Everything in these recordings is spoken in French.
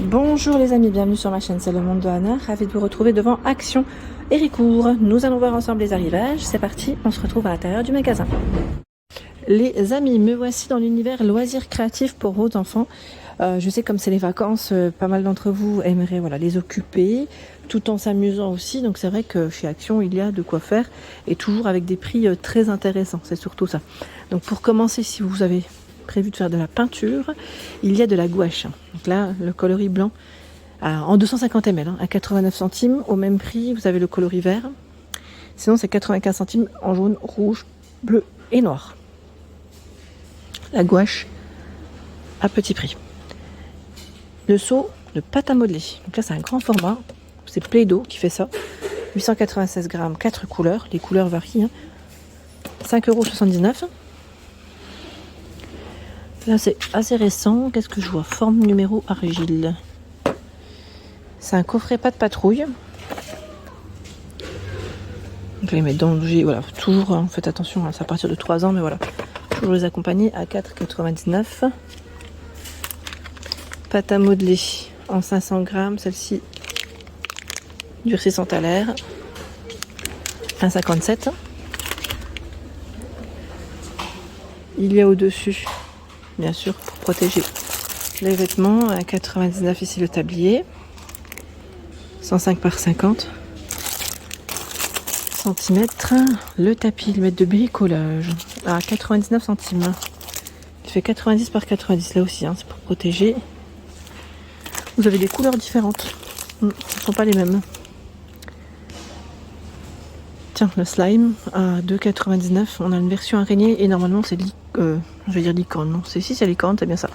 Bonjour les amis, bienvenue sur ma chaîne, c'est le monde de Anna, ravi de vous retrouver devant Action Héricourt. Nous allons voir ensemble les arrivages, c'est parti, on se retrouve à l'intérieur du magasin. Les amis, me voici dans l'univers loisirs créatifs pour vos enfants. Je sais comme c'est les vacances, pas mal d'entre vous aimeraient les occuper, tout en s'amusant aussi. Donc c'est vrai que chez Action, il y a de quoi faire et toujours avec des prix très intéressants, c'est surtout ça. Donc pour commencer, si vous avez prévu de faire de la peinture, il y a de la gouache. Donc là, le coloris blanc en 250 ml à 89 centimes. Au même prix, vous avez le coloris vert. Sinon, c'est 95 centimes en jaune, rouge, bleu et noir. La gouache à petit prix. Le seau de pâte à modeler. Donc là, c'est un grand format. C'est Play-Doh qui fait ça. 896 grammes, 4 couleurs. Les couleurs varient. 5,79 €. Là, c'est assez récent. Qu'est-ce que je vois? Forme numéro argile. C'est un coffret pâte patrouille. Donc, les mettre dans le G. Voilà, toujours, faites attention, c'est à partir de 3 ans, mais voilà. Toujours les accompagner à 4,99 €. Pâte à modeler en 500 grammes. Celle-ci, durcissante à l'air. 1,57 €. Il y a au-dessus, bien sûr, pour protéger les vêtements, à 99 ici le tablier, 105 par 50 cm. Le tapis, le mètre de bricolage, à 99 centimes. Il fait 90 par 90 là aussi, c'est pour protéger. Vous avez des couleurs différentes, ce ne sont pas les mêmes. Tiens, le slime à 2,99 €. On a une version araignée et normalement c'est je vais dire licorne, non, c'est licorne, c'est bien ça.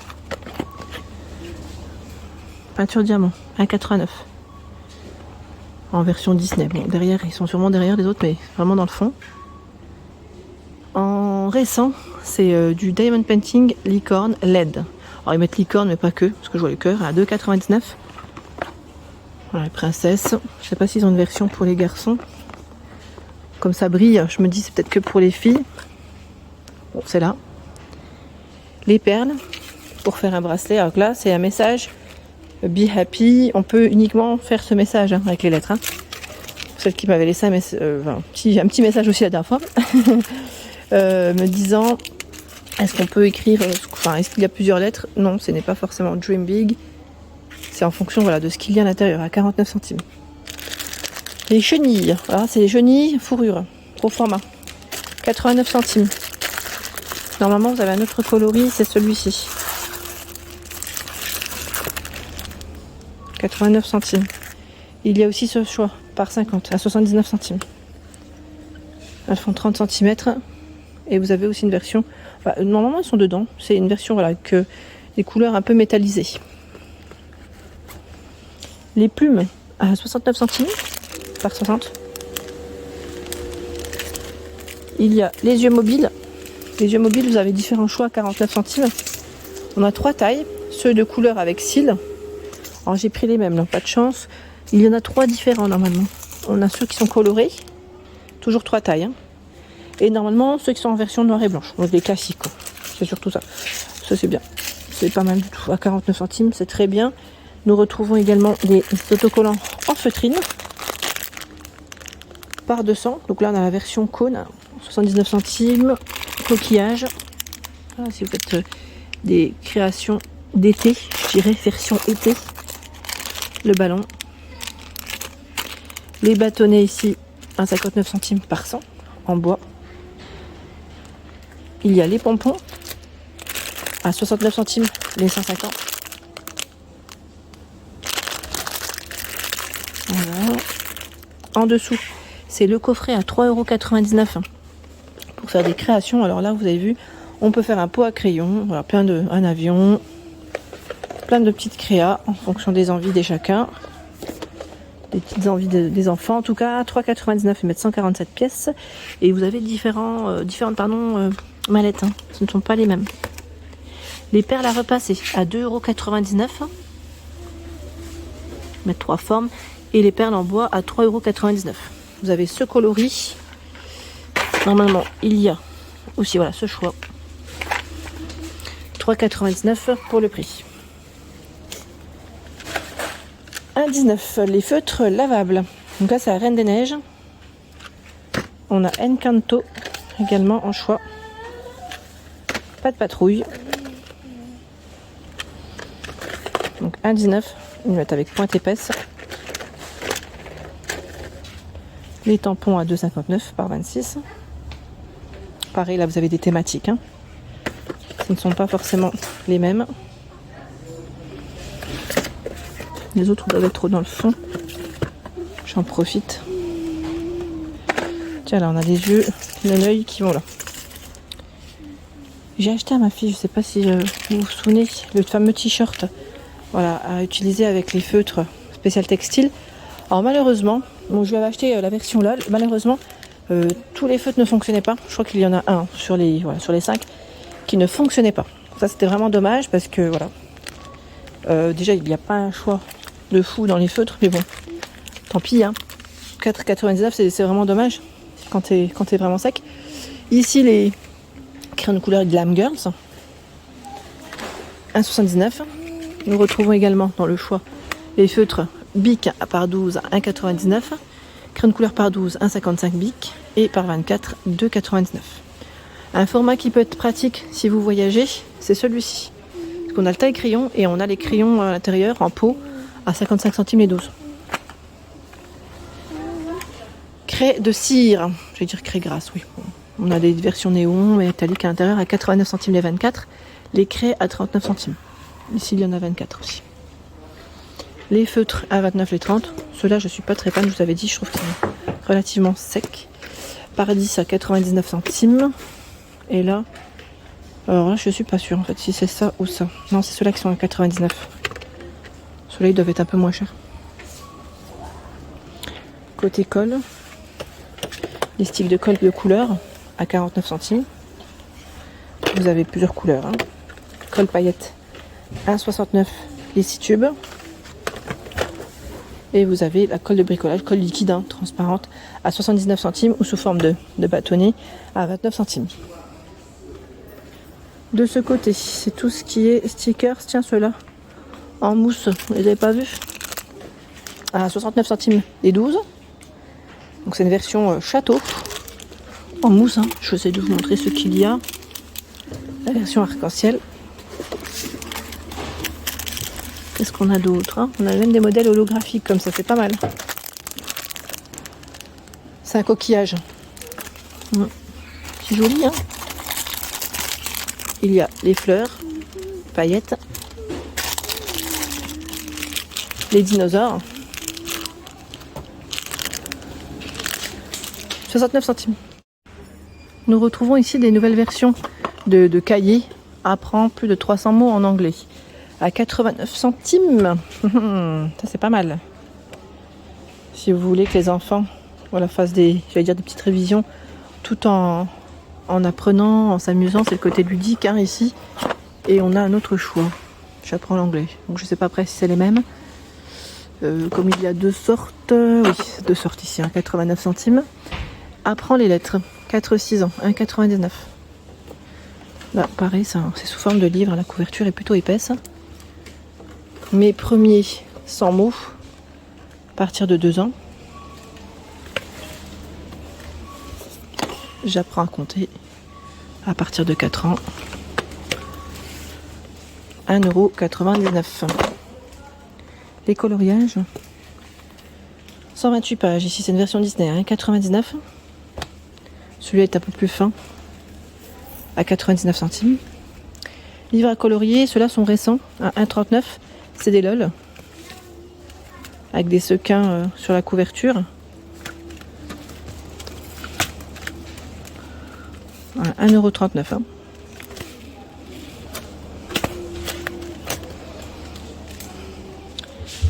Peinture diamant, 1,89 €. En version Disney. Bon, derrière, ils sont sûrement derrière les autres, mais vraiment dans le fond. En récent, c'est du Diamond Painting licorne LED. Alors ils mettent licorne, mais pas que, parce que je vois le cœur, à 2,99 €. Voilà, les princesses. Je sais pas s'ils ont une version pour les garçons. Comme ça brille, je me dis c'est peut-être que pour les filles. Bon, c'est là. Les perles pour faire un bracelet. Alors là, c'est un message Be Happy. On peut uniquement faire ce message avec les lettres. Celle qui m'avait laissé un petit message aussi la dernière fois, me disant est-ce qu'on peut écrire, est-ce qu'il y a plusieurs lettres? Non, ce n'est pas forcément Dream Big. C'est en fonction de ce qu'il y a à l'intérieur, à 49 centimes. Les chenilles, voilà, c'est les chenilles fourrure, gros format, 89 centimes. Normalement, vous avez un autre coloris, c'est celui-ci. 89 centimes. Il y a aussi ce choix, par 50, à 79 centimes. Elles font 30 cm. Et vous avez aussi une version, normalement, elles sont dedans. C'est une version, avec des couleurs un peu métallisées. Les plumes, à 69 centimes. Par 60. Il y a les yeux mobiles. Les yeux mobiles, vous avez différents choix à 49 centimes. On a 3 tailles, ceux de couleur avec cils. Alors j'ai pris les mêmes, pas de chance. Il y en a 3 différents normalement. On a ceux qui sont colorés, toujours 3 tailles. Et normalement ceux qui sont en version noir et blanche, donc les classiques. C'est surtout ça. Ça c'est bien. C'est pas mal du tout. À 49 centimes, c'est très bien. Nous retrouvons également des autocollants en feutrine. Par 200, donc là on a la version cône, 79 centimes, coquillage. Voilà, si vous faites des créations d'été, je dirais version été. Le ballon. Les bâtonnets ici, à 59 centimes par 100, en bois. Il y a les pompons, à 69 centimes, les 150. Voilà. En dessous, c'est le coffret à 3,99 € pour faire des créations. Alors là, vous avez vu, on peut faire un pot à crayon, un avion, plein de petites créas en fonction des envies de chacun. Des petites envies des enfants. En tout cas, 3,99 €, ils mettent 147 pièces. Et vous avez différentes mallettes. Ce ne sont pas les mêmes. Les perles à repasser à 2,99 €. Ils mettent 3 formes. Et les perles en bois à 3,99 €. Vous avez ce coloris. Normalement, il y a aussi ce choix. 3,99 € pour le prix. 1,19 les feutres lavables. Donc là c'est la Reine des Neiges. On a Encanto également en choix. Pas de patrouille. Donc 1,19. Ils mettent avec pointe épaisse. Les tampons à 2,59 par 26. Pareil, là vous avez des thématiques. Hein. Ce ne sont pas forcément les mêmes. Les autres doivent être trop dans le fond. J'en profite. Tiens, là on a des yeux, un œil qui vont là. J'ai acheté à ma fille, je sais pas si vous vous souvenez, le fameux t-shirt, voilà, à utiliser avec les feutres spécial textile. Alors malheureusement, bon, je lui avais acheté la version là, malheureusement, tous les feutres ne fonctionnaient pas. Je crois qu'il y en a un sur les 5 qui ne fonctionnait pas. Ça c'était vraiment dommage parce que voilà. Déjà il n'y a pas un choix de fou dans les feutres, mais bon, tant pis. Hein. 4,99 c'est vraiment dommage quand t'es vraiment sec. Ici les crayons de couleur Glam Girls, 1,79. Nous retrouvons également dans le choix les feutres Bic par 12 à 1,99. Crayon de couleur par 12, 1,55 Bic. Et par 24, 2,99. Un format qui peut être pratique si vous voyagez, c'est celui-ci. Parce qu'on a le taille crayon et on a les crayons à l'intérieur en pot à 55 centimes les 12. Craie de cire, je vais dire craie grasse, oui. On a des versions néon et métalliques à l'intérieur à 89 centimes les 24. Les craies à 39 centimes. Ici, il y en a 24 aussi. Les feutres à 29 les 30. Ceux-là, je suis pas très fan, je vous avais dit, je trouve qu'ils sont relativement secs. Par 10 à 99 centimes. Et là, alors là, je suis pas sûre en fait si c'est ça ou ça. Non, c'est ceux-là qui sont à 99. Ceux-là, ils doivent être un peu moins chers. Côté colle, les sticks de colle de couleur à 49 centimes. Vous avez plusieurs couleurs. Hein. Colle paillette 1,69 les 6 tubes. Et vous avez la colle de bricolage, colle liquide, hein, transparente, à 79 centimes ou sous forme de bâtonnet à 29 centimes. De ce côté, c'est tout ce qui est stickers. Tiens, ceux-là, en mousse, vous les avez pas vus? À 69 centimes les 12. Donc c'est une version château, en mousse. Hein. Je vais essayer de vous montrer ce qu'il y a. La version arc-en-ciel. Qu'est-ce qu'on a d'autre hein? On a même des modèles holographiques comme ça, c'est pas mal. C'est un coquillage. C'est joli, hein. Il y a les fleurs, paillettes, les dinosaures. 69 centimes. Nous retrouvons ici des nouvelles versions de cahiers. Apprend plus de 300 mots en anglais. À 89 centimes. Ça c'est pas mal. Si vous voulez que les enfants voilà, fassent des petites révisions tout en apprenant, en s'amusant, c'est le côté ludique hein, ici. Et on a un autre choix. J'apprends l'anglais. Donc je sais pas après si c'est les mêmes. Comme il y a deux sortes. Oui, deux sortes ici, hein, 89 centimes. Apprends les lettres. 4-6 ans, 1,99. Là, pareil, c'est sous forme de livre. La couverture est plutôt épaisse. Mes premiers 100 mots à partir de 2 ans. J'apprends à compter à partir de 4 ans. 1,99 €. Les coloriages. 128 pages. Ici, c'est une version Disney. 1,99 €. Celui-là est un peu plus fin. À 99 centimes. Livres à colorier. Ceux-là sont récents. À 1,39 €. C'est des LOL. Avec des sequins sur la couverture. Voilà, 1,39 €. Hein.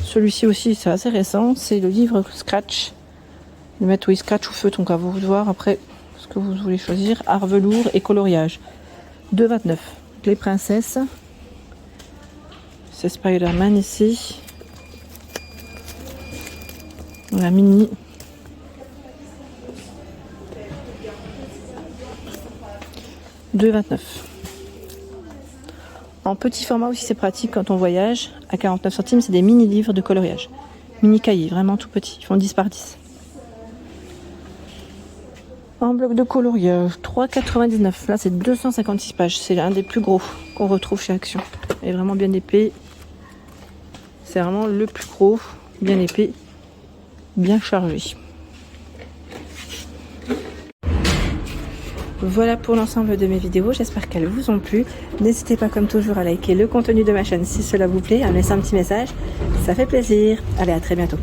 Celui-ci aussi, c'est assez récent. C'est le livre Scratch. Le mettre oui, Scratch ou feutre, donc à vous de voir après ce que vous voulez choisir. Art velours et coloriage. 2,29 €. Les princesses. C'est Spider-Man ici. La mini. €2,29. En petit format aussi c'est pratique quand on voyage. À 49 centimes, c'est des mini-livres de coloriage. Mini cahier, vraiment tout petit. Ils font 10 par 10. En bloc de coloriage, 3,99. Là, c'est 256 pages. C'est l'un des plus gros qu'on retrouve chez Action. Il est vraiment bien épais. C'est vraiment le plus gros, bien épais, bien chargé. Voilà pour l'ensemble de mes vidéos, j'espère qu'elles vous ont plu. N'hésitez pas comme toujours à liker le contenu de ma chaîne si cela vous plaît, à me laisser un petit message, ça fait plaisir. Allez, à très bientôt.